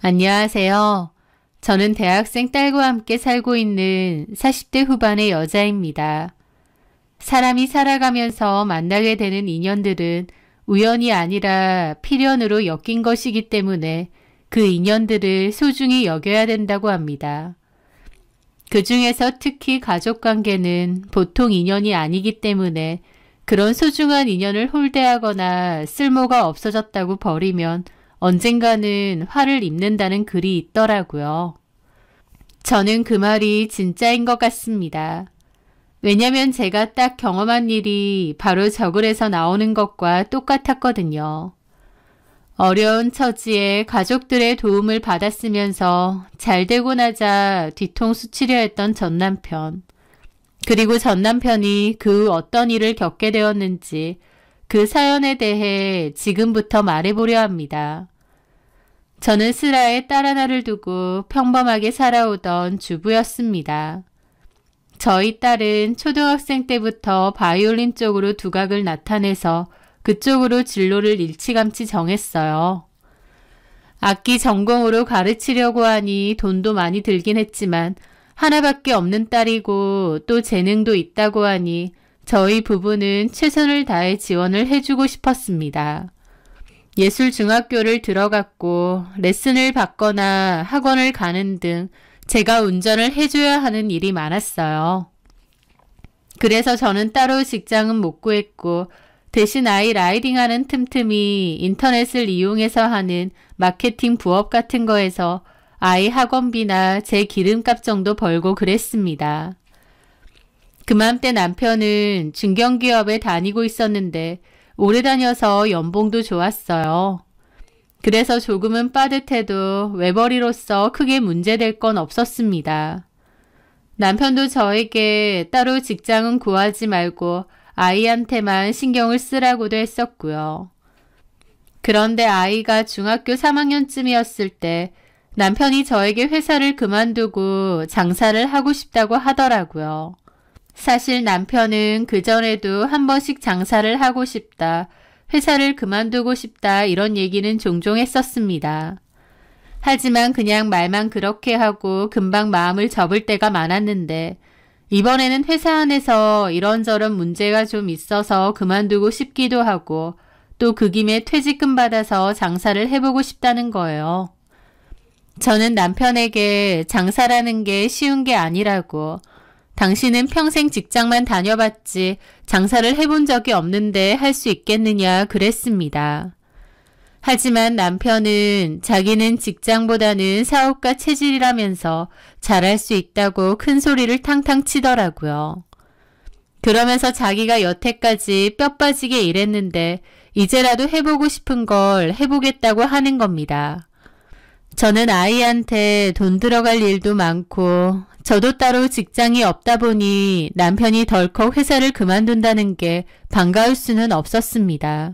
안녕하세요. 저는 대학생 딸과 함께 살고 있는 40대 후반의 여자입니다. 사람이 살아가면서 만나게 되는 인연들은 우연이 아니라 필연으로 엮인 것이기 때문에 그 인연들을 소중히 여겨야 된다고 합니다. 그 중에서 특히 가족관계는 보통 인연이 아니기 때문에 그런 소중한 인연을 홀대하거나 쓸모가 없어졌다고 버리면 언젠가는 화를 입는다는 글이 있더라고요. 저는 그 말이 진짜인 것 같습니다. 왜냐면 제가 딱 경험한 일이 바로 저 글에서 나오는 것과 똑같았거든요. 어려운 처지에 가족들의 도움을 받았으면서 잘 되고 나자 뒤통수 치려 했던 전남편. 그리고 전남편이 그 어떤 일을 겪게 되었는지 그 사연에 대해 지금부터 말해보려 합니다. 저는 슬하에 딸 하나를 두고 평범하게 살아오던 주부였습니다. 저희 딸은 초등학생 때부터 바이올린 쪽으로 두각을 나타내서 그쪽으로 진로를 일찌감치 정했어요. 악기 전공으로 가르치려고 하니 돈도 많이 들긴 했지만 하나밖에 없는 딸이고 또 재능도 있다고 하니 저희 부부는 최선을 다해 지원을 해주고 싶었습니다. 예술중학교를 들어갔고 레슨을 받거나 학원을 가는 등 제가 운전을 해줘야 하는 일이 많았어요. 그래서 저는 따로 직장은 못 구했고 대신 아이 라이딩하는 틈틈이 인터넷을 이용해서 하는 마케팅 부업 같은 거에서 아이 학원비나 제 기름값 정도 벌고 그랬습니다. 그맘때 남편은 중견기업에 다니고 있었는데 오래 다녀서 연봉도 좋았어요. 그래서 조금은 빠듯해도 외벌이로서 크게 문제될 건 없었습니다. 남편도 저에게 따로 직장은 구하지 말고 아이한테만 신경을 쓰라고도 했었고요. 그런데 아이가 중학교 3학년쯤이었을 때 남편이 저에게 회사를 그만두고 장사를 하고 싶다고 하더라고요. 사실 남편은 그전에도 한 번씩 장사를 하고 싶다, 회사를 그만두고 싶다 이런 얘기는 종종 했었습니다. 하지만 그냥 말만 그렇게 하고 금방 마음을 접을 때가 많았는데 이번에는 회사 안에서 이런저런 문제가 좀 있어서 그만두고 싶기도 하고 또 그 김에 퇴직금 받아서 장사를 해보고 싶다는 거예요. 저는 남편에게 장사라는 게 쉬운 게 아니라고 당신은 평생 직장만 다녀봤지 장사를 해본 적이 없는데 할 수 있겠느냐 그랬습니다. 하지만 남편은 자기는 직장보다는 사업가 체질이라면서 잘할 수 있다고 큰 소리를 탕탕 치더라고요. 그러면서 자기가 여태까지 뼈 빠지게 일했는데 이제라도 해보고 싶은 걸 해보겠다고 하는 겁니다. 저는 아이한테 돈 들어갈 일도 많고 저도 따로 직장이 없다 보니 남편이 덜컥 회사를 그만둔다는 게 반가울 수는 없었습니다.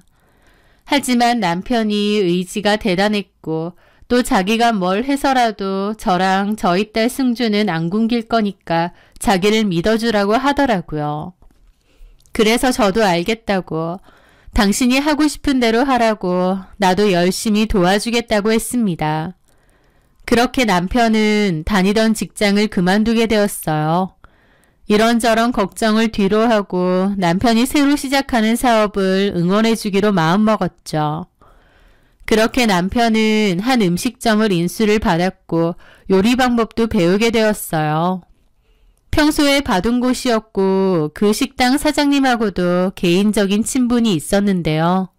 하지만 남편이 의지가 대단했고 또 자기가 뭘 해서라도 저랑 저희 딸 승주는 안 굶길 거니까 자기를 믿어주라고 하더라고요. 그래서 저도 알겠다고 당신이 하고 싶은 대로 하라고 나도 열심히 도와주겠다고 했습니다. 그렇게 남편은 다니던 직장을 그만두게 되었어요. 이런저런 걱정을 뒤로 하고 남편이 새로 시작하는 사업을 응원해 주기로 마음먹었죠. 그렇게 남편은 한 음식점을 인수를 받았고 요리 방법도 배우게 되었어요. 평소에 봐둔 곳이었고 그 식당 사장님하고도 개인적인 친분이 있었는데요.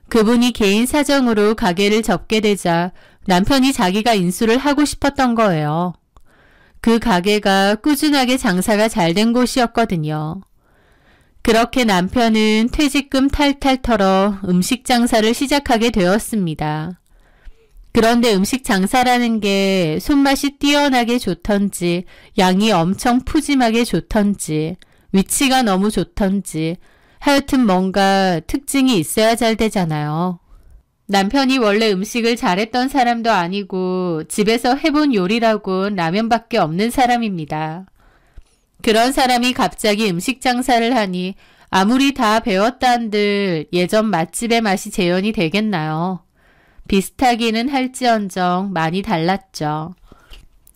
그분이 개인 사정으로 가게를 접게 되자 남편이 자기가 인수를 하고 싶었던 거예요. 그 가게가 꾸준하게 장사가 잘 된 곳이었거든요. 그렇게 남편은 퇴직금 탈탈 털어 음식 장사를 시작하게 되었습니다. 그런데 음식 장사라는 게 손맛이 뛰어나게 좋던지 양이 엄청 푸짐하게 좋던지 위치가 너무 좋던지 하여튼 뭔가 특징이 있어야 잘 되잖아요. 남편이 원래 음식을 잘했던 사람도 아니고 집에서 해본 요리라고 라면밖에 없는 사람입니다. 그런 사람이 갑자기 음식 장사를 하니 아무리 다 배웠다 한들 예전 맛집의 맛이 재현이 되겠나요? 비슷하기는 할지언정 많이 달랐죠.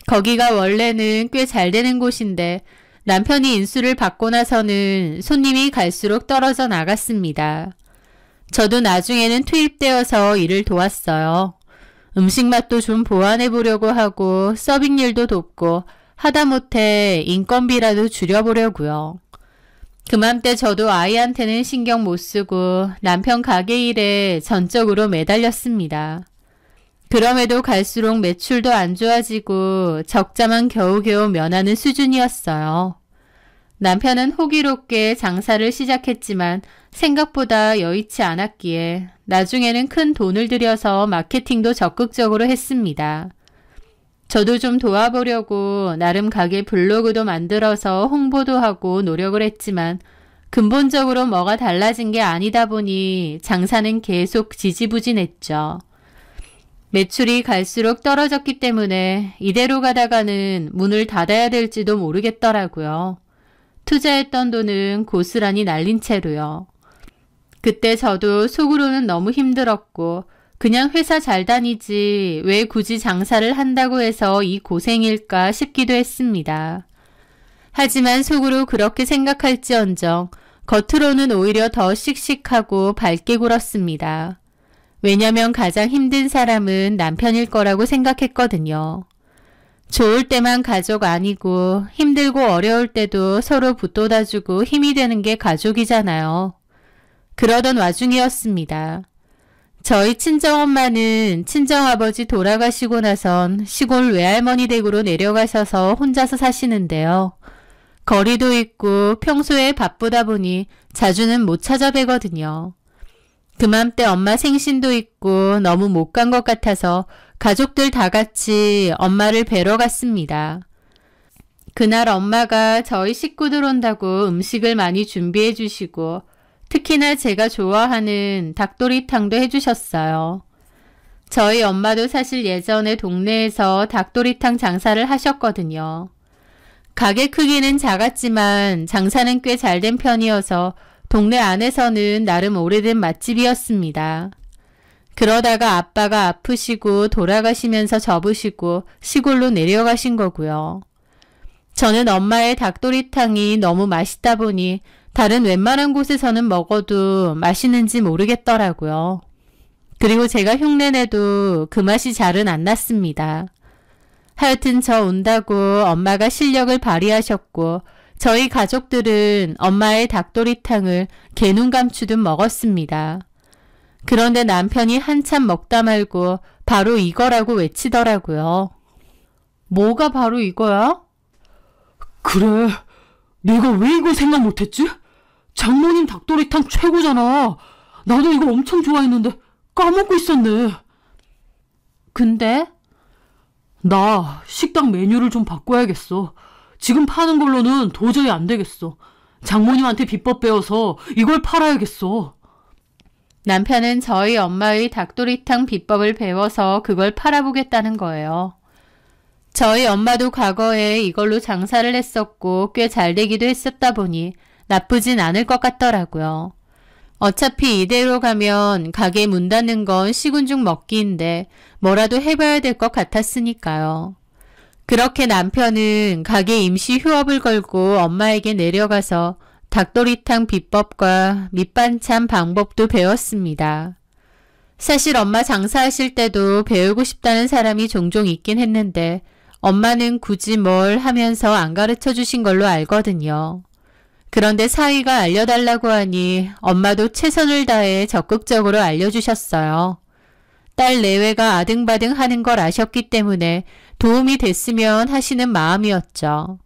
거기가 원래는 꽤 잘 되는 곳인데 남편이 인수를 받고 나서는 손님이 갈수록 떨어져 나갔습니다. 저도 나중에는 투입되어서 일을 도왔어요. 음식 맛도 좀 보완해 보려고 하고 서빙 일도 돕고 하다못해 인건비라도 줄여보려고요. 그맘때 저도 아이한테는 신경 못 쓰고 남편 가게 일에 전적으로 매달렸습니다. 그럼에도 갈수록 매출도 안 좋아지고 적자만 겨우겨우 면하는 수준이었어요. 남편은 호기롭게 장사를 시작했지만 생각보다 여의치 않았기에 나중에는 큰 돈을 들여서 마케팅도 적극적으로 했습니다. 저도 좀 도와보려고 나름 가게 블로그도 만들어서 홍보도 하고 노력을 했지만 근본적으로 뭐가 달라진 게 아니다 보니 장사는 계속 지지부진했죠. 매출이 갈수록 떨어졌기 때문에 이대로 가다가는 문을 닫아야 될지도 모르겠더라고요. 투자했던 돈은 고스란히 날린 채로요. 그때 저도 속으로는 너무 힘들었고 그냥 회사 잘 다니지 왜 굳이 장사를 한다고 해서 이 고생일까 싶기도 했습니다. 하지만 속으로 그렇게 생각할지언정 겉으로는 오히려 더 씩씩하고 밝게 굴었습니다. 왜냐면 가장 힘든 사람은 남편일 거라고 생각했거든요. 좋을 때만 가족 아니고 힘들고 어려울 때도 서로 붙돋아주고 힘이 되는 게 가족이잖아요. 그러던 와중이었습니다. 저희 친정엄마는 친정아버지 돌아가시고 나선 시골 외할머니 댁으로 내려가셔서 혼자서 사시는데요. 거리도 있고 평소에 바쁘다 보니 자주는 못 찾아뵈거든요. 그맘때 엄마 생신도 있고 너무 못 간 것 같아서 가족들 다 같이 엄마를 뵈러 갔습니다. 그날 엄마가 저희 식구들 온다고 음식을 많이 준비해 주시고 특히나 제가 좋아하는 닭도리탕도 해주셨어요. 저희 엄마도 사실 예전에 동네에서 닭도리탕 장사를 하셨거든요. 가게 크기는 작았지만 장사는 꽤 잘 된 편이어서 동네 안에서는 나름 오래된 맛집이었습니다. 그러다가 아빠가 아프시고 돌아가시면서 접으시고 시골로 내려가신 거고요. 저는 엄마의 닭도리탕이 너무 맛있다 보니 다른 웬만한 곳에서는 먹어도 맛있는지 모르겠더라고요. 그리고 제가 흉내내도 그 맛이 잘은 안 났습니다. 하여튼 저 온다고 엄마가 실력을 발휘하셨고 저희 가족들은 엄마의 닭도리탕을 개눈 감추듯 먹었습니다. 그런데 남편이 한참 먹다 말고 바로 이거라고 외치더라고요. 뭐가 바로 이거야? 그래, 내가 왜 이걸 생각 못했지? 장모님 닭도리탕 최고잖아. 나도 이거 엄청 좋아했는데 까먹고 있었네. 근데? 나 식당 메뉴를 좀 바꿔야겠어. 지금 파는 걸로는 도저히 안 되겠어. 장모님한테 비법 배워서 이걸 팔아야겠어. 남편은 저희 엄마의 닭도리탕 비법을 배워서 그걸 팔아보겠다는 거예요. 저희 엄마도 과거에 이걸로 장사를 했었고 꽤 잘 되기도 했었다 보니 나쁘진 않을 것 같더라고요. 어차피 이대로 가면 가게 문 닫는 건 시군죽 먹기인데 뭐라도 해봐야 될 것 같았으니까요. 그렇게 남편은 가게 임시 휴업을 걸고 엄마에게 내려가서 닭도리탕 비법과 밑반찬 방법도 배웠습니다. 사실 엄마 장사하실 때도 배우고 싶다는 사람이 종종 있긴 했는데 엄마는 굳이 뭘 하면서 안 가르쳐 주신 걸로 알거든요. 그런데 사위가 알려달라고 하니 엄마도 최선을 다해 적극적으로 알려주셨어요. 딸 내외가 아등바등 하는 걸 아셨기 때문에 도움이 됐으면 하시는 마음이었죠.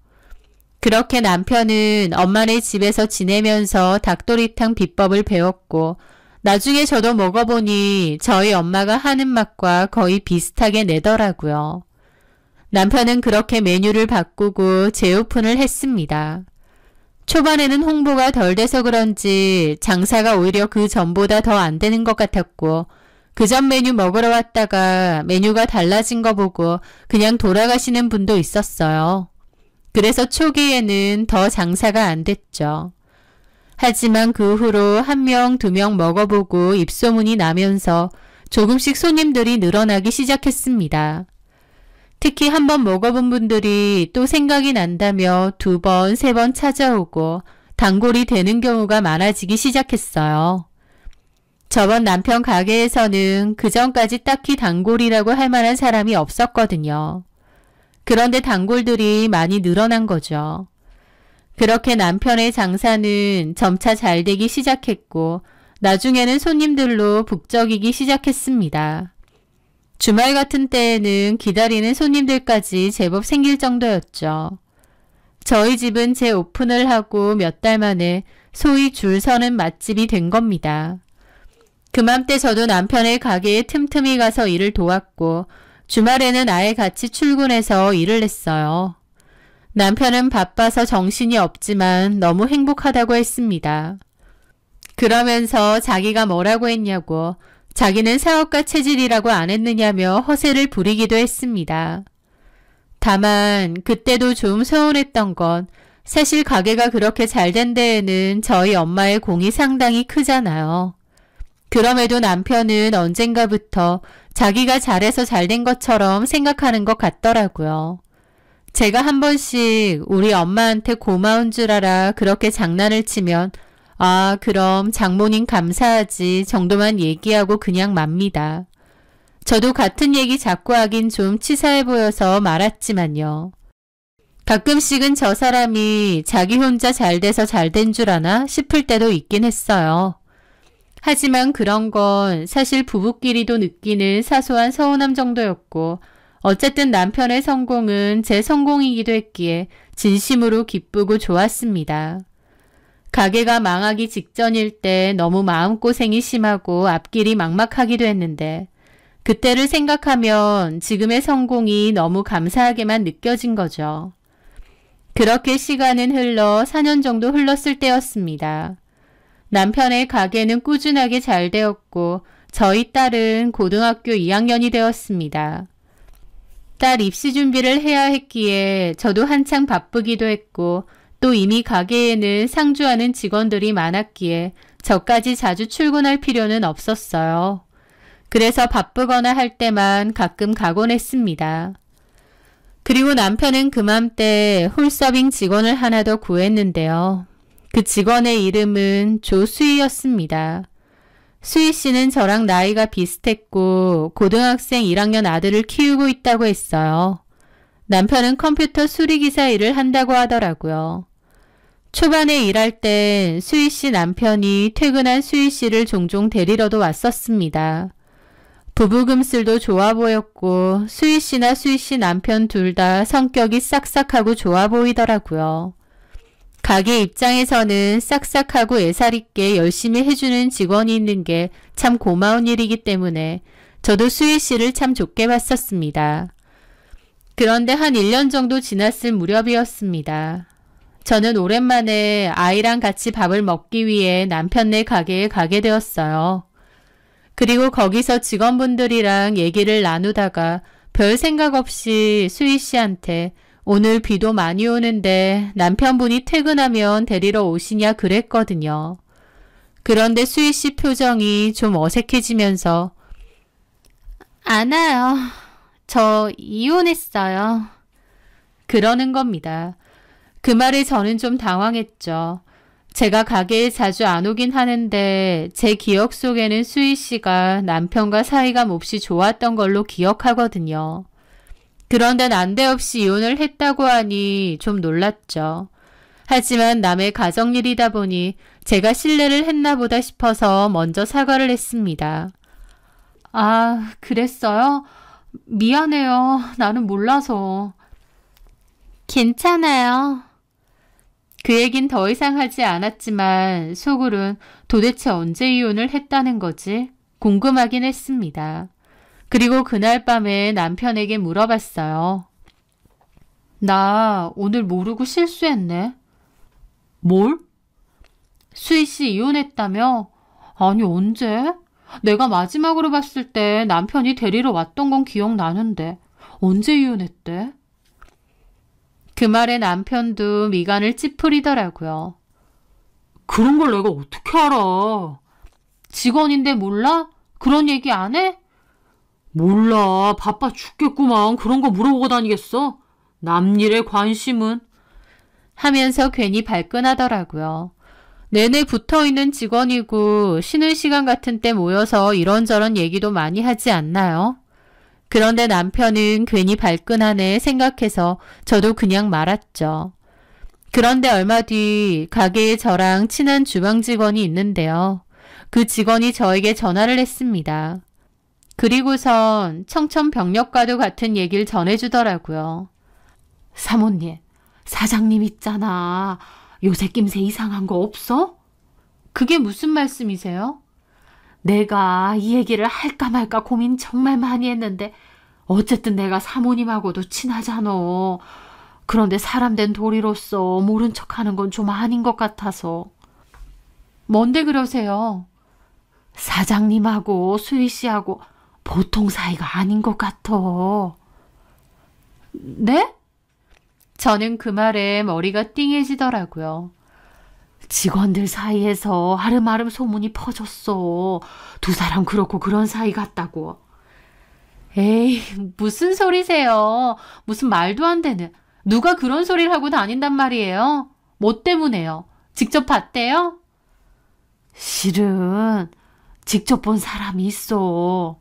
그렇게 남편은 엄마네 집에서 지내면서 닭도리탕 비법을 배웠고 나중에 저도 먹어보니 저희 엄마가 하는 맛과 거의 비슷하게 내더라고요. 남편은 그렇게 메뉴를 바꾸고 재오픈을 했습니다. 초반에는 홍보가 덜 돼서 그런지 장사가 오히려 그 전보다 더 안 되는 것 같았고 그전 메뉴 먹으러 왔다가 메뉴가 달라진 거 보고 그냥 돌아가시는 분도 있었어요. 그래서 초기에는 더 장사가 안 됐죠. 하지만 그 후로 1명, 2명 먹어보고 입소문이 나면서 조금씩 손님들이 늘어나기 시작했습니다. 특히 한 번 먹어본 분들이 또 생각이 난다며 2번, 3번 찾아오고 단골이 되는 경우가 많아지기 시작했어요. 저번 남편 가게에서는 그전까지 딱히 단골이라고 할 만한 사람이 없었거든요. 그런데 단골들이 많이 늘어난 거죠. 그렇게 남편의 장사는 점차 잘 되기 시작했고 나중에는 손님들로 북적이기 시작했습니다. 주말 같은 때에는 기다리는 손님들까지 제법 생길 정도였죠. 저희 집은 재오픈을 하고 몇 달 만에 소위 줄 서는 맛집이 된 겁니다. 그맘때 저도 남편의 가게에 틈틈이 가서 일을 도왔고 주말에는 아예 같이 출근해서 일을 했어요. 남편은 바빠서 정신이 없지만 너무 행복하다고 했습니다. 그러면서 자기가 뭐라고 했냐고 자기는 사업가 체질이라고 안 했느냐며 허세를 부리기도 했습니다. 다만 그때도 좀 서운했던 건 사실 가게가 그렇게 잘 된 데에는 저희 엄마의 공이 상당히 크잖아요. 그럼에도 남편은 언젠가부터 자기가 잘해서 잘 된 것처럼 생각하는 것 같더라고요. 제가 한 번씩 우리 엄마한테 고마운 줄 알아 그렇게 장난을 치면 아 그럼 장모님 감사하지 정도만 얘기하고 그냥 맙니다. 저도 같은 얘기 자꾸 하긴 좀 치사해 보여서 말았지만요. 가끔씩은 저 사람이 자기 혼자 잘 돼서 잘 된 줄 아나 싶을 때도 있긴 했어요. 하지만 그런 건 사실 부부끼리도 느끼는 사소한 서운함 정도였고 어쨌든 남편의 성공은 제 성공이기도 했기에 진심으로 기쁘고 좋았습니다. 가게가 망하기 직전일 때 너무 마음고생이 심하고 앞길이 막막하기도 했는데 그때를 생각하면 지금의 성공이 너무 감사하게만 느껴진 거죠. 그렇게 시간은 흘러 4년 정도 흘렀을 때였습니다. 남편의 가게는 꾸준하게 잘 되었고 저희 딸은 고등학교 2학년이 되었습니다. 딸 입시 준비를 해야 했기에 저도 한창 바쁘기도 했고 또 이미 가게에는 상주하는 직원들이 많았기에 저까지 자주 출근할 필요는 없었어요. 그래서 바쁘거나 할 때만 가끔 가곤 했습니다. 그리고 남편은 그맘때 홀서빙 직원을 하나 더 구했는데요. 그 직원의 이름은 조수희였습니다. 수희 씨는 저랑 나이가 비슷했고 고등학생 1학년 아들을 키우고 있다고 했어요. 남편은 컴퓨터 수리기사 일을 한다고 하더라고요. 초반에 일할 땐 수희 씨 남편이 퇴근한 수희 씨를 종종 데리러도 왔었습니다. 부부금슬도 좋아 보였고 수희 씨나 수희 씨 남편 둘 다 성격이 싹싹하고 좋아 보이더라고요. 가게 입장에서는 싹싹하고 애살 있게 열심히 해주는 직원이 있는 게 참 고마운 일이기 때문에 저도 수희 씨를 참 좋게 봤었습니다. 그런데 한 1년 정도 지났을 무렵이었습니다. 저는 오랜만에 아이랑 같이 밥을 먹기 위해 남편네 가게에 가게 되었어요. 그리고 거기서 직원분들이랑 얘기를 나누다가 별 생각 없이 수희 씨한테 오늘 비도 많이 오는데 남편분이 퇴근하면 데리러 오시냐 그랬거든요. 그런데 수희 씨 표정이 좀 어색해지면서 안 와요. 저 이혼했어요. 그러는 겁니다. 그 말에 저는 좀 당황했죠. 제가 가게에 자주 안 오긴 하는데 제 기억 속에는 수희 씨가 남편과 사이가 몹시 좋았던 걸로 기억하거든요. 그런데 난데없이 이혼을 했다고 하니 좀 놀랐죠. 하지만 남의 가정일이다 보니 제가 실례를 했나 보다 싶어서 먼저 사과를 했습니다. 아, 그랬어요? 미안해요. 나는 몰라서. 괜찮아요. 그 얘긴 더 이상 하지 않았지만 속으론 도대체 언제 이혼을 했다는 거지? 궁금하긴 했습니다. 그리고 그날 밤에 남편에게 물어봤어요. 나 오늘 모르고 실수했네. 뭘? 수희 씨 이혼했다며? 아니 언제? 내가 마지막으로 봤을 때 남편이 데리러 왔던 건 기억나는데 언제 이혼했대? 그 말에 남편도 미간을 찌푸리더라고요. 그런 걸 내가 어떻게 알아? 직원인데 몰라? 그런 얘기 안 해? 몰라. 바빠 죽겠구만. 그런 거 물어보고 다니겠어? 남 일에 관심은? 하면서 괜히 발끈하더라고요. 내내 붙어있는 직원이고 쉬는 시간 같은 때 모여서 이런저런 얘기도 많이 하지 않나요? 그런데 남편은 괜히 발끈하네 생각해서 저도 그냥 말았죠. 그런데 얼마 뒤 가게에 저랑 친한 주방 직원이 있는데요. 그 직원이 저에게 전화를 했습니다. 그리고선 청천벽력과도 같은 얘기를 전해주더라고요. 사모님, 사장님 있잖아. 요새 낌새 이상한 거 없어? 그게 무슨 말씀이세요? 내가 이 얘기를 할까 말까 고민 정말 많이 했는데 어쨌든 내가 사모님하고도 친하잖아. 그런데 사람 된 도리로서 모른 척하는 건 좀 아닌 것 같아서. 뭔데 그러세요? 사장님하고 수희 씨하고 보통 사이가 아닌 것 같아. 네? 저는 그 말에 머리가 띵해지더라고요. 직원들 사이에서 아름아름 소문이 퍼졌어. 두 사람 그렇고 그런 사이 같다고. 에이, 무슨 소리세요. 무슨 말도 안 되는. 누가 그런 소리를 하고 다닌단 말이에요? 뭐 때문에요? 직접 봤대요? 실은 직접 본 사람이 있어.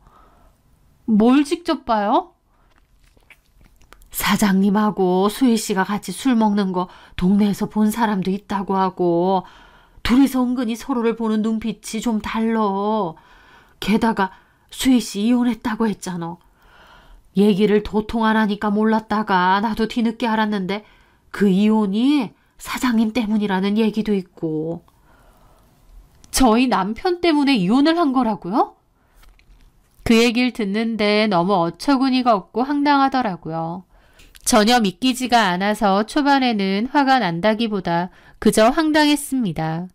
뭘 직접 봐요? 사장님하고 수희 씨가 같이 술 먹는 거 동네에서 본 사람도 있다고 하고 둘이서 은근히 서로를 보는 눈빛이 좀 달라. 게다가 수희 씨 이혼했다고 했잖아. 얘기를 도통 안 하니까 몰랐다가 나도 뒤늦게 알았는데 그 이혼이 사장님 때문이라는 얘기도 있고. 저희 남편 때문에 이혼을 한 거라고요? 그 얘기를 듣는데 너무 어처구니가 없고 황당하더라고요. 전혀 믿기지가 않아서 초반에는 화가 난다기보다 그저 황당했습니다.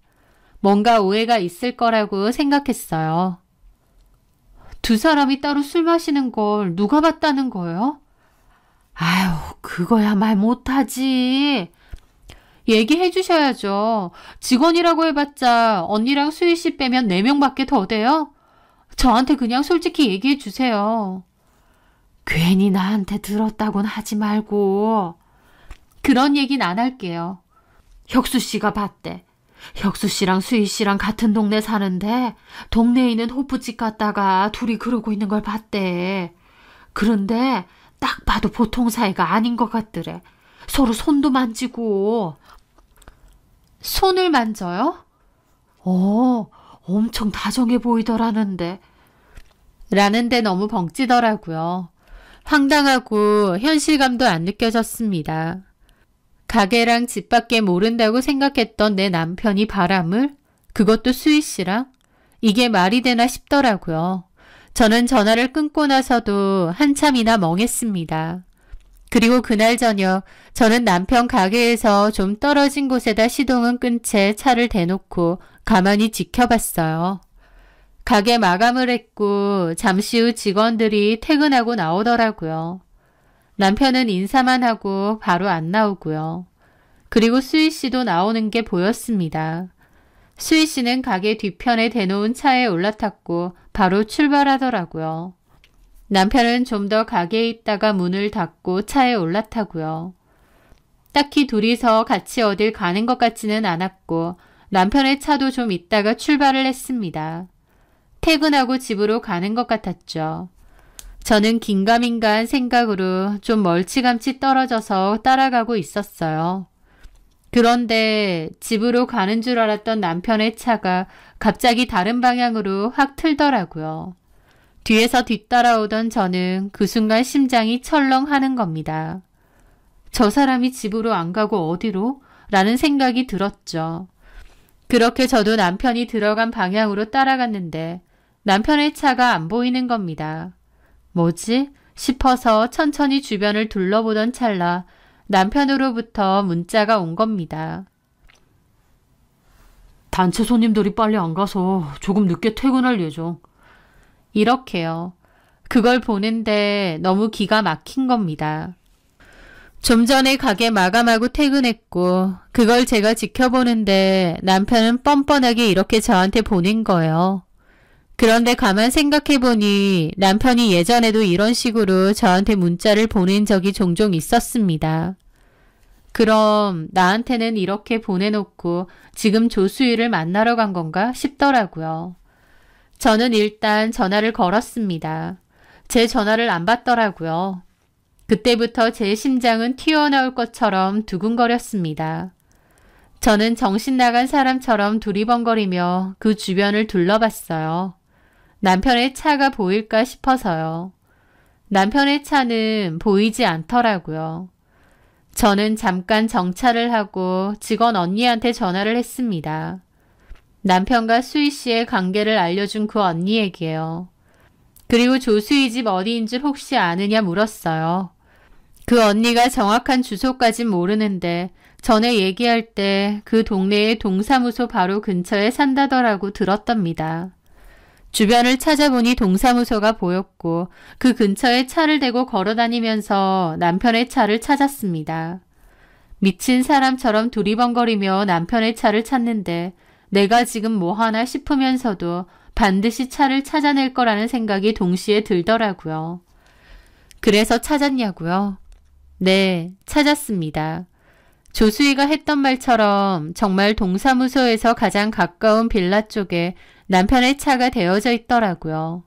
뭔가 오해가 있을 거라고 생각했어요. 두 사람이 따로 술 마시는 걸 누가 봤다는 거예요? 아유, 그거야 말 못하지. 얘기해 주셔야죠. 직원이라고 해봤자 언니랑 수희 씨 빼면 4명밖에 더 돼요? 저한테 그냥 솔직히 얘기해 주세요. 괜히 나한테 들었다고는 하지 말고. 그런 얘기는 안 할게요. 혁수 씨가 봤대. 혁수 씨랑 수희 씨랑 같은 동네 사는데 동네에 있는 호프집 갔다가 둘이 그러고 있는 걸 봤대. 그런데 딱 봐도 보통 사이가 아닌 것 같더래. 서로 손도 만지고. 손을 만져요? 엄청 다정해 보이더라는데. 라는데 너무 벙찌더라고요. 황당하고 현실감도 안 느껴졌습니다. 가게랑 집 밖에 모른다고 생각했던 내 남편이 바람을? 그것도 수희 씨랑? 이게 말이 되나 싶더라고요. 저는 전화를 끊고 나서도 한참이나 멍했습니다. 그리고 그날 저녁 저는 남편 가게에서 좀 떨어진 곳에다 시동은 끈 채 차를 대놓고 가만히 지켜봤어요. 가게 마감을 했고 잠시 후 직원들이 퇴근하고 나오더라고요. 남편은 인사만 하고 바로 안 나오고요. 그리고 수희 씨도 나오는 게 보였습니다. 수희 씨는 가게 뒤편에 대놓은 차에 올라탔고 바로 출발하더라고요. 남편은 좀 더 가게에 있다가 문을 닫고 차에 올라타고요. 딱히 둘이서 같이 어딜 가는 것 같지는 않았고 남편의 차도 좀 있다가 출발을 했습니다. 퇴근하고 집으로 가는 것 같았죠. 저는 긴가민가한 생각으로 좀 멀찌감치 떨어져서 따라가고 있었어요. 그런데 집으로 가는 줄 알았던 남편의 차가 갑자기 다른 방향으로 확 틀더라고요. 뒤에서 뒤따라오던 저는 그 순간 심장이 철렁하는 겁니다. 저 사람이 집으로 안 가고 어디로? 라는 생각이 들었죠. 그렇게 저도 남편이 들어간 방향으로 따라갔는데 남편의 차가 안 보이는 겁니다. 뭐지? 싶어서 천천히 주변을 둘러보던 찰나 남편으로부터 문자가 온 겁니다. 단체 손님들이 빨리 안 가서 조금 늦게 퇴근할 예정. 이렇게요. 그걸 보는데 너무 기가 막힌 겁니다. 좀 전에 가게 마감하고 퇴근했고 그걸 제가 지켜보는데 남편은 뻔뻔하게 이렇게 저한테 보낸 거예요. 그런데 가만 생각해보니 남편이 예전에도 이런 식으로 저한테 문자를 보낸 적이 종종 있었습니다. 그럼 나한테는 이렇게 보내놓고 지금 조수희를 만나러 간 건가 싶더라고요. 저는 일단 전화를 걸었습니다. 제 전화를 안 받더라고요. 그때부터 제 심장은 튀어나올 것처럼 두근거렸습니다. 저는 정신 나간 사람처럼 두리번거리며 그 주변을 둘러봤어요. 남편의 차가 보일까 싶어서요. 남편의 차는 보이지 않더라고요. 저는 잠깐 정차를 하고 직원 언니한테 전화를 했습니다. 남편과 수희 씨의 관계를 알려준 그 언니에게요. 그리고 조수희 집 어디인 줄 혹시 아느냐 물었어요. 그 언니가 정확한 주소까진 모르는데 전에 얘기할 때 그 동네의 동사무소 바로 근처에 산다더라고 들었답니다. 주변을 찾아보니 동사무소가 보였고 그 근처에 차를 대고 걸어다니면서 남편의 차를 찾았습니다. 미친 사람처럼 두리번거리며 남편의 차를 찾는데 내가 지금 뭐 하나 싶으면서도 반드시 차를 찾아낼 거라는 생각이 동시에 들더라고요. 그래서 찾았냐고요? 네, 찾았습니다. 조수희가 했던 말처럼 정말 동사무소에서 가장 가까운 빌라 쪽에 남편의 차가 대여져 있더라고요.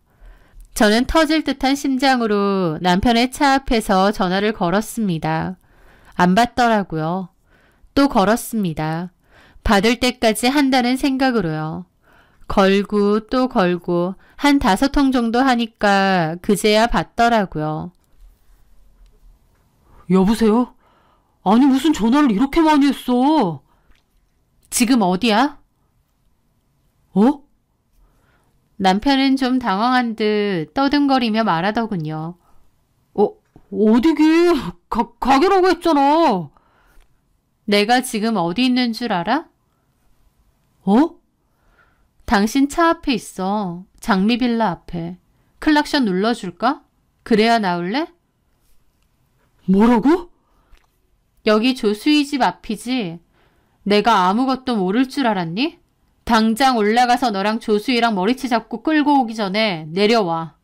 저는 터질 듯한 심장으로 남편의 차 앞에서 전화를 걸었습니다. 안 받더라고요. 또 걸었습니다. 받을 때까지 한다는 생각으로요. 걸고 또 걸고 한 5통 정도 하니까 그제야 받더라고요. 여보세요? 아니 무슨 전화를 이렇게 많이 했어? 지금 어디야? 어? 남편은 좀 당황한 듯 떠듬거리며 말하더군요. 어디게? 가게라고 했잖아. 내가 지금 어디 있는 줄 알아? 어? 당신 차 앞에 있어. 장미빌라 앞에. 클락션 눌러줄까? 그래야 나올래? 뭐라고? 여기 조수희 집 앞이지? 내가 아무것도 모를 줄 알았니? 당장 올라가서 너랑 조수희랑 머리채 잡고 끌고 오기 전에 내려와.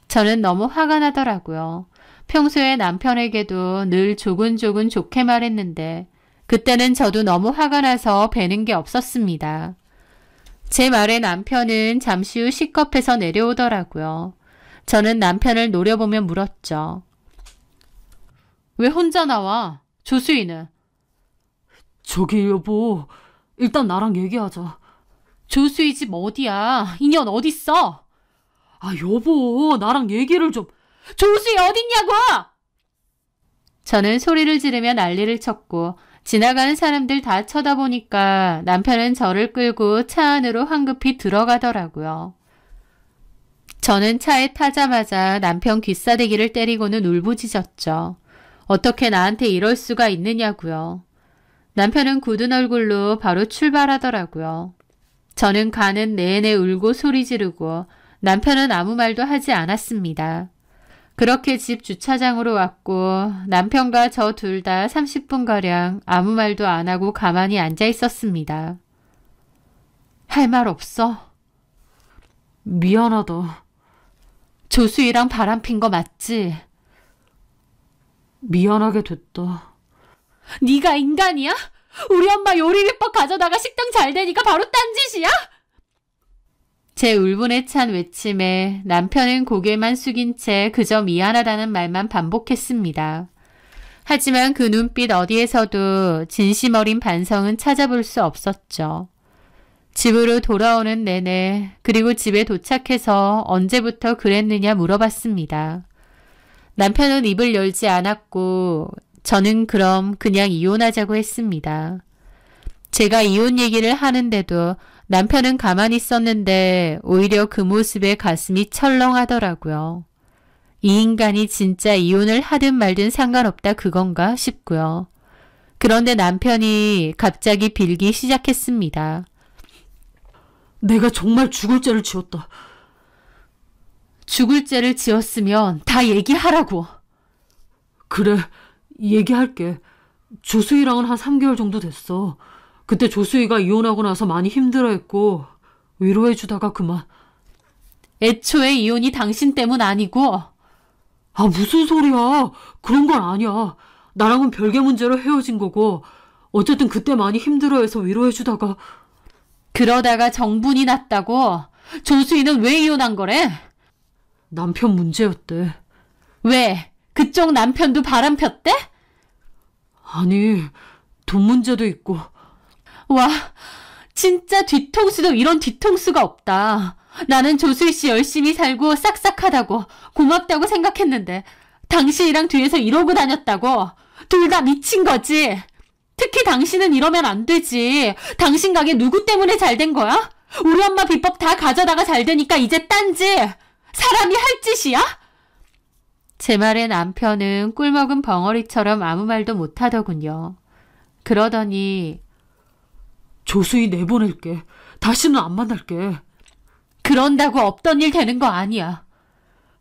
저는 너무 화가 나더라고요. 평소에 남편에게도 늘 조근조근 좋게 말했는데 그때는 저도 너무 화가 나서 배는 게 없었습니다. 제 말에 남편은 잠시 후 C컵에서 내려오더라고요. 저는 남편을 노려보며 물었죠. 왜 혼자 나와? 조수희는? 저기 여보, 일단 나랑 얘기하자. 조수희 집 어디야? 인연 어딨어? 아 여보, 나랑 얘기를 좀. 조수희 어딨냐고! 저는 소리를 지르며 난리를 쳤고 지나가는 사람들 다 쳐다보니까 남편은 저를 끌고 차 안으로 황급히 들어가더라고요. 저는 차에 타자마자 남편 귀싸대기를 때리고는 울부짖었죠. 어떻게 나한테 이럴 수가 있느냐고요. 남편은 굳은 얼굴로 바로 출발하더라고요. 저는 가는 내내 울고 소리 지르고 남편은 아무 말도 하지 않았습니다. 그렇게 집 주차장으로 왔고 남편과 저 둘 다 30분가량 아무 말도 안 하고 가만히 앉아 있었습니다. 할 말 없어? 미안하다. 조수희랑 바람핀 거 맞지? 미안하게 됐다. 네가 인간이야? 우리 엄마 요리비법 가져다가 식당 잘 되니까 바로 딴짓이야? 제 울분에 찬 외침에 남편은 고개만 숙인 채 그저 미안하다는 말만 반복했습니다. 하지만 그 눈빛 어디에서도 진심 어린 반성은 찾아볼 수 없었죠. 집으로 돌아오는 내내 그리고 집에 도착해서 언제부터 그랬느냐 물어봤습니다. 남편은 입을 열지 않았고 저는 그럼 그냥 이혼하자고 했습니다. 제가 이혼 얘기를 하는데도 남편은 가만히 있었는데 오히려 그 모습에 가슴이 철렁하더라고요. 이 인간이 진짜 이혼을 하든 말든 상관없다 그건가 싶고요. 그런데 남편이 갑자기 빌기 시작했습니다. 내가 정말 죽을 죄를 지었다. 죽을 죄를 지었으면 다 얘기하라고. 그래, 얘기할게. 조수희랑은 한 3개월 정도 됐어. 그때 조수희가 이혼하고 나서 많이 힘들어했고 위로해주다가 그만. 애초에 이혼이 당신 때문 아니고. 아, 무슨 소리야. 그런 건 아니야. 나랑은 별개 문제로 헤어진 거고 어쨌든 그때 많이 힘들어해서 위로해주다가. 그러다가 정분이 났다고? 조수희는 왜 이혼한 거래? 남편 문제였대. 왜? 그쪽 남편도 바람 폈대? 아니, 돈 문제도 있고. 와, 진짜 뒤통수도 이런 뒤통수가 없다. 나는 조수희 씨 열심히 살고 싹싹하다고 고맙다고 생각했는데 당신이랑 뒤에서 이러고 다녔다고. 둘 다 미친 거지. 특히 당신은 이러면 안 되지. 당신 가게 누구 때문에 잘 된 거야? 우리 엄마 비법 다 가져다가 잘 되니까 이제 딴지. 사람이 할 짓이야? 제 말에 남편은 꿀먹은 벙어리처럼 아무 말도 못하더군요. 그러더니 조수희 내보낼게. 다시는 안 만날게. 그런다고 없던 일 되는 거 아니야.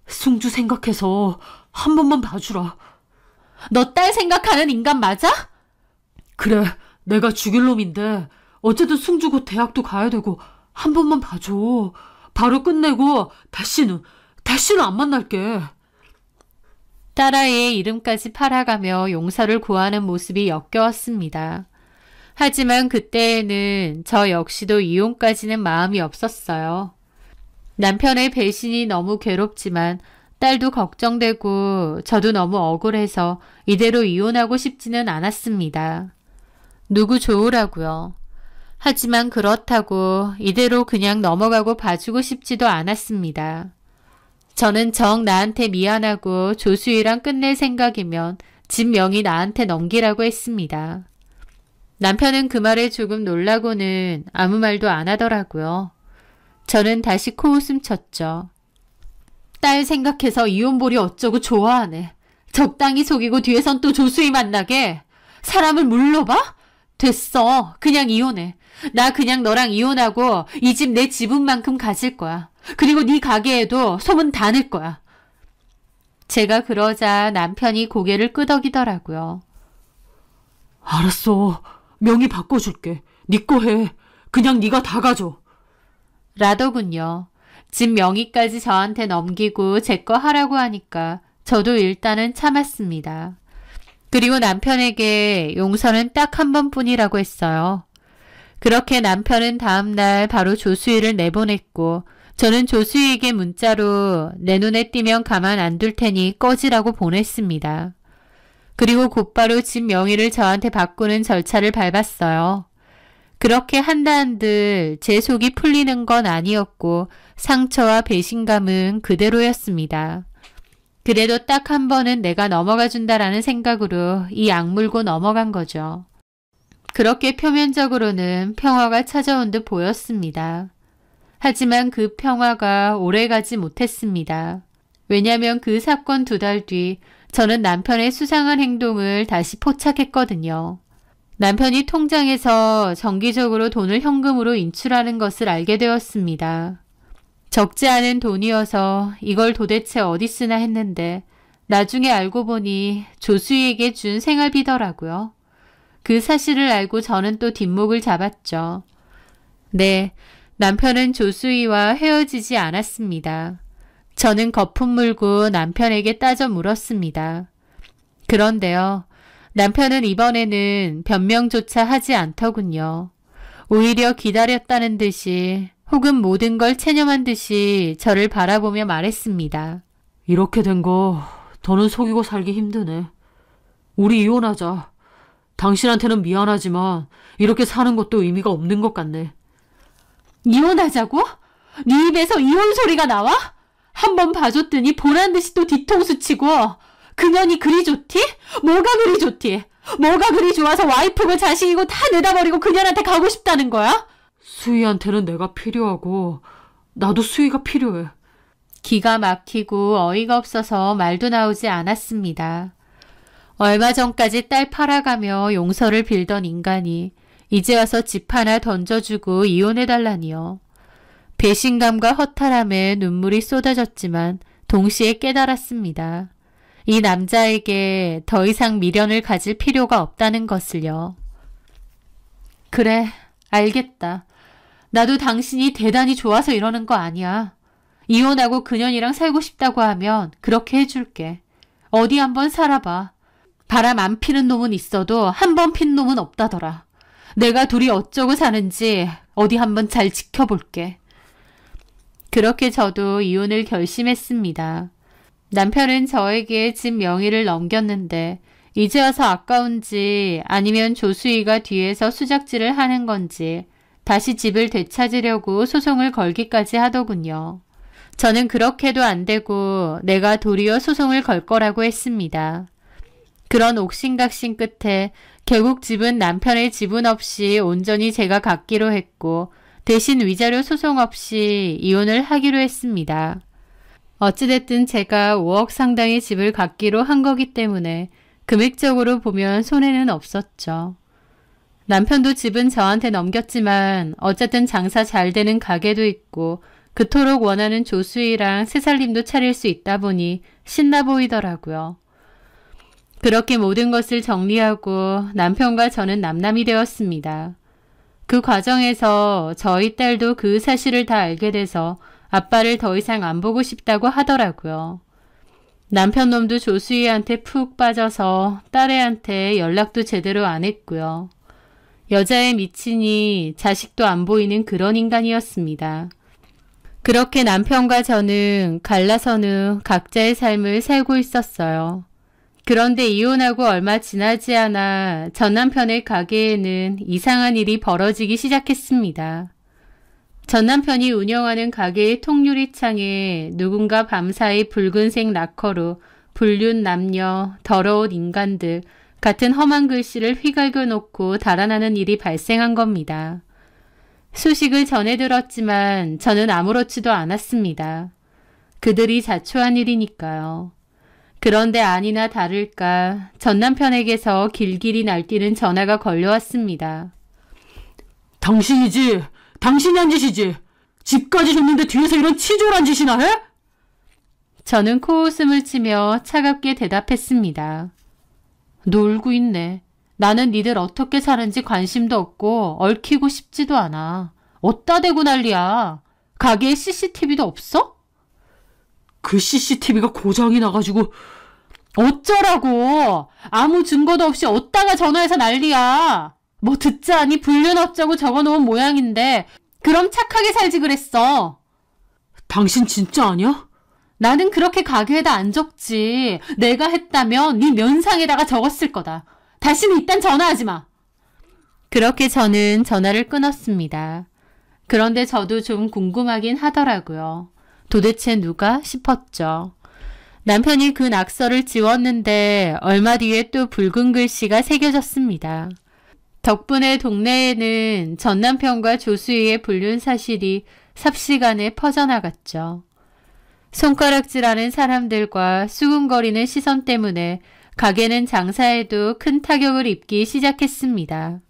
승주 생각해서 한 번만 봐주라. 너 딸 생각하는 인간 맞아? 그래, 내가 죽일 놈인데 어쨌든 승주 곧 대학도 가야 되고 한 번만 봐줘. 바로 끝내고 다시는 안 만날게. 딸아이의 이름까지 팔아가며 용서를 구하는 모습이 역겨웠습니다. 하지만 그때에는 저 역시도 이혼까지는 마음이 없었어요. 남편의 배신이 너무 괴롭지만 딸도 걱정되고 저도 너무 억울해서 이대로 이혼하고 싶지는 않았습니다. 누구 좋으라고요. 하지만 그렇다고 이대로 그냥 넘어가고 봐주고 싶지도 않았습니다. 저는 정 나한테 미안하고 조수희랑 끝낼 생각이면 집 명의 나한테 넘기라고 했습니다. 남편은 그 말에 조금 놀라고는 아무 말도 안 하더라고요. 저는 다시 코웃음 쳤죠. 딸 생각해서 이혼보리 어쩌고 좋아하네. 적당히 속이고 뒤에선 또 조수희 만나게. 사람을 물러봐? 됐어. 그냥 이혼해. 나 그냥 너랑 이혼하고 이 집 내 지분만큼 가질 거야. 그리고 네 가게에도 소문 다 낼 거야. 제가 그러자 남편이 고개를 끄덕이더라고요. 알았어. 명의 바꿔줄게. 네 거 해. 그냥 네가 다 가져. 라더군요. 집 명의까지 저한테 넘기고 제 거 하라고 하니까 저도 일단은 참았습니다. 그리고 남편에게 용서는 딱 한 번뿐이라고 했어요. 그렇게 남편은 다음날 바로 조수희를 내보냈고 저는 조수희에게 문자로 내 눈에 띄면 가만 안 둘 테니 꺼지라고 보냈습니다. 그리고 곧바로 집 명의를 저한테 바꾸는 절차를 밟았어요. 그렇게 한다 한들 제 속이 풀리는 건 아니었고 상처와 배신감은 그대로였습니다. 그래도 딱 한 번은 내가 넘어가 준다라는 생각으로 이 악물고 넘어간 거죠. 그렇게 표면적으로는 평화가 찾아온 듯 보였습니다. 하지만 그 평화가 오래가지 못했습니다. 왜냐하면 그 사건 2달 뒤 저는 남편의 수상한 행동을 다시 포착했거든요. 남편이 통장에서 정기적으로 돈을 현금으로 인출하는 것을 알게 되었습니다. 적지 않은 돈이어서 이걸 도대체 어디 쓰나 했는데 나중에 알고 보니 조수희에게 준 생활비더라고요. 그 사실을 알고 저는 또 뒷목을 잡았죠. 네, 남편은 조수희와 헤어지지 않았습니다. 저는 거품 물고 남편에게 따져 물었습니다. 그런데요, 남편은 이번에는 변명조차 하지 않더군요. 오히려 기다렸다는 듯이 혹은 모든 걸 체념한 듯이 저를 바라보며 말했습니다. 이렇게 된 거 더는 속이고 살기 힘드네. 우리 이혼하자. 당신한테는 미안하지만 이렇게 사는 것도 의미가 없는 것 같네. 이혼하자고? 네 입에서 이혼 소리가 나와? 한번 봐줬더니 보란 듯이 또 뒤통수 치고 그년이 그리 좋디? 뭐가 그리 좋디? 뭐가 그리 좋아서 와이프고 자식이고 다 내다버리고 그년한테 가고 싶다는 거야? 수희한테는 내가 필요하고 나도 수희가 필요해. 기가 막히고 어이가 없어서 말도 나오지 않았습니다. 얼마 전까지 딸 팔아가며 용서를 빌던 인간이 이제 와서 집 하나 던져주고 이혼해달라니요. 배신감과 허탈함에 눈물이 쏟아졌지만 동시에 깨달았습니다. 이 남자에게 더 이상 미련을 가질 필요가 없다는 것을요. 그래, 알겠다. 나도 당신이 대단히 좋아서 이러는 거 아니야. 이혼하고 그년이랑 살고 싶다고 하면 그렇게 해줄게. 어디 한번 살아봐. 바람 안 피는 놈은 있어도 한 번 핀 놈은 없다더라. 내가 둘이 어쩌고 사는지 어디 한번 잘 지켜볼게. 그렇게 저도 이혼을 결심했습니다. 남편은 저에게 집 명의를 넘겼는데 이제 와서 아까운지 아니면 조수희가 뒤에서 수작질을 하는 건지 다시 집을 되찾으려고 소송을 걸기까지 하더군요. 저는 그렇게도 안 되고 내가 도리어 소송을 걸 거라고 했습니다. 그런 옥신각신 끝에 결국 집은 남편의 지분 없이 온전히 제가 갖기로 했고 대신 위자료 소송 없이 이혼을 하기로 했습니다. 어찌됐든 제가 5억 상당의 집을 갖기로 한 거기 때문에 금액적으로 보면 손해는 없었죠. 남편도 집은 저한테 넘겼지만 어쨌든 장사 잘 되는 가게도 있고 그토록 원하는 조수희랑 새살림도 차릴 수 있다 보니 신나 보이더라고요. 그렇게 모든 것을 정리하고 남편과 저는 남남이 되었습니다. 그 과정에서 저희 딸도 그 사실을 다 알게 돼서 아빠를 더 이상 안 보고 싶다고 하더라고요. 남편 놈도 조수희한테 푹 빠져서 딸애한테 연락도 제대로 안 했고요. 여자에 미치니 자식도 안 보이는 그런 인간이었습니다. 그렇게 남편과 저는 갈라선 후 각자의 삶을 살고 있었어요. 그런데 이혼하고 얼마 지나지 않아 전 남편의 가게에는 이상한 일이 벌어지기 시작했습니다. 전 남편이 운영하는 가게의 통유리창에 누군가 밤사이 붉은색 락커로 불륜 남녀, 더러운 인간들 같은 험한 글씨를 휘갈겨 놓고 달아나는 일이 발생한 겁니다. 소식을 전해 들었지만 저는 아무렇지도 않았습니다. 그들이 자초한 일이니까요. 그런데 아니나 다를까 전 남편에게서 길길이 날뛰는 전화가 걸려왔습니다. 당신이지? 당신이 한 짓이지? 집까지 줬는데 뒤에서 이런 치졸한 짓이나 해? 저는 코웃음을 치며 차갑게 대답했습니다. 놀고 있네. 나는 니들 어떻게 사는지 관심도 없고 얽히고 싶지도 않아. 어디다 대고 난리야. 가게에 CCTV도 없어? 그 CCTV가 고장이 나가지고. 어쩌라고. 아무 증거도 없이 어디다가 전화해서 난리야. 뭐 듣자니 불륜 어쩌고 적어놓은 모양인데 그럼 착하게 살지 그랬어. 당신 진짜 아니야? 나는 그렇게 가게에다 안 적지. 내가 했다면 네 면상에다가 적었을 거다. 다시는 이딴 전화하지 마. 그렇게 저는 전화를 끊었습니다. 그런데 저도 좀 궁금하긴 하더라고요. 도대체 누가 싶었죠. 남편이 그 낙서를 지웠는데 얼마 뒤에 또 붉은 글씨가 새겨졌습니다. 덕분에 동네에는 전 남편과 조수희의 불륜 사실이 삽시간에 퍼져나갔죠. 손가락질하는 사람들과 수군거리는 시선 때문에 가게는 장사에도 큰 타격을 입기 시작했습니다.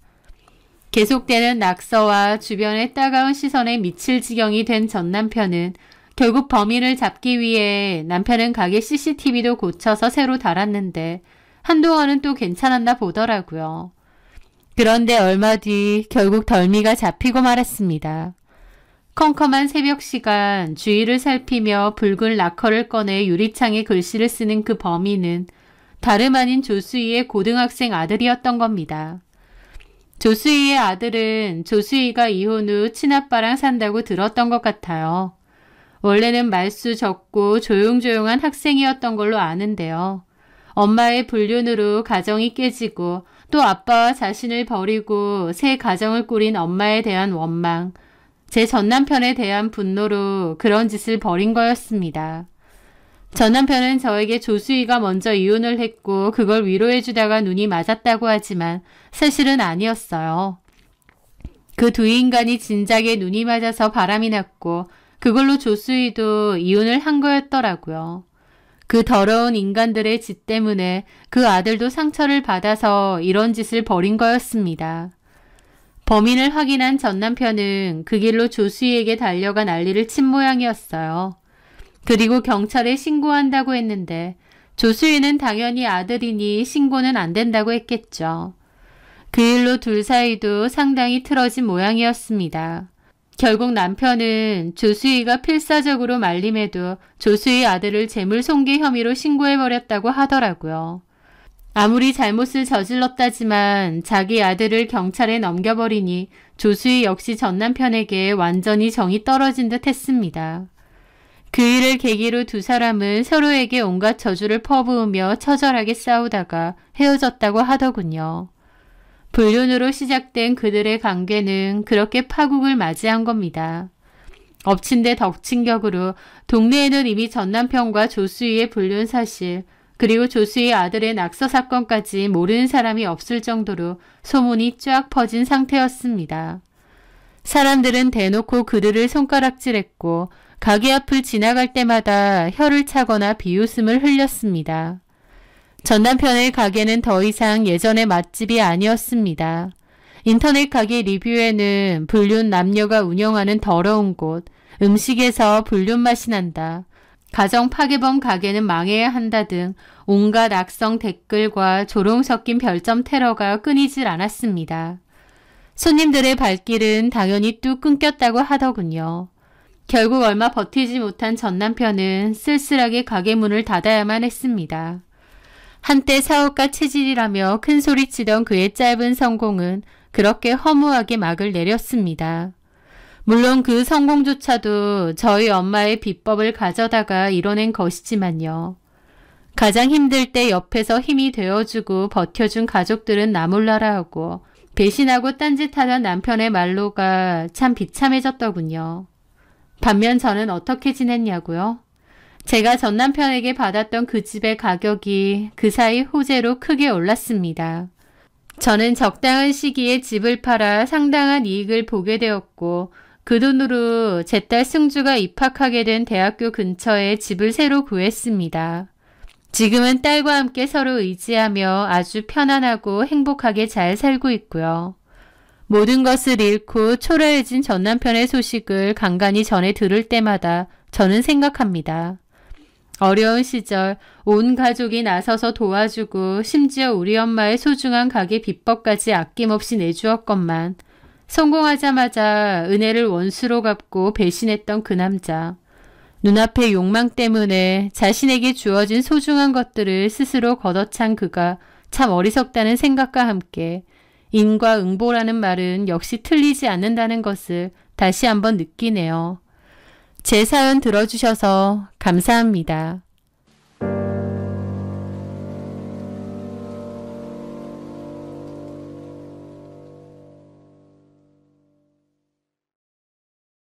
계속되는 낙서와 주변의 따가운 시선에 미칠 지경이 된 전 남편은 결국 범인을 잡기 위해 남편은 가게 CCTV도 고쳐서 새로 달았는데 한동안은 또 괜찮았나 보더라고요. 그런데 얼마 뒤 결국 덜미가 잡히고 말았습니다. 컴컴한 새벽 시간 주위를 살피며 붉은 락커를 꺼내 유리창에 글씨를 쓰는 그 범인은 다름 아닌 조수희의 고등학생 아들이었던 겁니다. 조수희의 아들은 조수희가 이혼 후 친아빠랑 산다고 들었던 것 같아요. 원래는 말수 적고 조용조용한 학생이었던 걸로 아는데요. 엄마의 불륜으로 가정이 깨지고 또 아빠와 자신을 버리고 새 가정을 꾸린 엄마에 대한 원망, 제 전남편에 대한 분노로 그런 짓을 벌인 거였습니다. 전남편은 저에게 조수희가 먼저 이혼을 했고 그걸 위로해주다가 눈이 맞았다고 하지만 사실은 아니었어요. 그 두 인간이 진작에 눈이 맞아서 바람이 났고 그걸로 조수희도 이혼을 한 거였더라고요. 그 더러운 인간들의 짓 때문에 그 아들도 상처를 받아서 이런 짓을 벌인 거였습니다. 범인을 확인한 전 남편은 그 길로 조수희에게 달려가 난리를 친 모양이었어요. 그리고 경찰에 신고한다고 했는데 조수희는 당연히 아들이니 신고는 안 된다고 했겠죠. 그 일로 둘 사이도 상당히 틀어진 모양이었습니다. 결국 남편은 조수희가 필사적으로 말림해도 조수희 아들을 재물 손괴 혐의로 신고해버렸다고 하더라고요. 아무리 잘못을 저질렀다지만 자기 아들을 경찰에 넘겨버리니 조수희 역시 전 남편에게 완전히 정이 떨어진 듯 했습니다. 그 일을 계기로 두 사람은 서로에게 온갖 저주를 퍼부으며 처절하게 싸우다가 헤어졌다고 하더군요. 불륜으로 시작된 그들의 관계는 그렇게 파국을 맞이한 겁니다. 엎친 데 덮친 격으로 동네에는 이미 전 남편과 조수희의 불륜 사실, 그리고 조수희 아들의 낙서 사건까지 모르는 사람이 없을 정도로 소문이 쫙 퍼진 상태였습니다. 사람들은 대놓고 그들을 손가락질했고 가게 앞을 지나갈 때마다 혀를 차거나 비웃음을 흘렸습니다. 전 남편의 가게는 더 이상 예전의 맛집이 아니었습니다. 인터넷 가게 리뷰에는 불륜 남녀가 운영하는 더러운 곳, 음식에서 불륜 맛이 난다, 가정 파괴범 가게는 망해야 한다 등 온갖 악성 댓글과 조롱 섞인 별점 테러가 끊이질 않았습니다. 손님들의 발길은 당연히 뚝 끊겼다고 하더군요. 결국 얼마 버티지 못한 전 남편은 쓸쓸하게 가게 문을 닫아야만 했습니다. 한때 사업가 체질이라며 큰소리치던 그의 짧은 성공은 그렇게 허무하게 막을 내렸습니다. 물론 그 성공조차도 저희 엄마의 비법을 가져다가 이뤄낸 것이지만요. 가장 힘들 때 옆에서 힘이 되어주고 버텨준 가족들은 나몰라라 하고 배신하고 딴짓하던 남편의 말로가 참 비참해졌더군요. 반면 저는 어떻게 지냈냐고요? 제가 전 남편에게 받았던 그 집의 가격이 그 사이 호재로 크게 올랐습니다. 저는 적당한 시기에 집을 팔아 상당한 이익을 보게 되었고 그 돈으로 제 딸 승주가 입학하게 된 대학교 근처에 집을 새로 구했습니다. 지금은 딸과 함께 서로 의지하며 아주 편안하고 행복하게 잘 살고 있고요. 모든 것을 잃고 초라해진 전 남편의 소식을 간간히 전해 들을 때마다 저는 생각합니다. 어려운 시절 온 가족이 나서서 도와주고 심지어 우리 엄마의 소중한 가게 비법까지 아낌없이 내주었건만 성공하자마자 은혜를 원수로 갚고 배신했던 그 남자. 눈앞의 욕망 때문에 자신에게 주어진 소중한 것들을 스스로 걷어찬 그가 참 어리석다는 생각과 함께 인과 응보라는 말은 역시 틀리지 않는다는 것을 다시 한번 느끼네요. 제 사연 들어주셔서 감사합니다.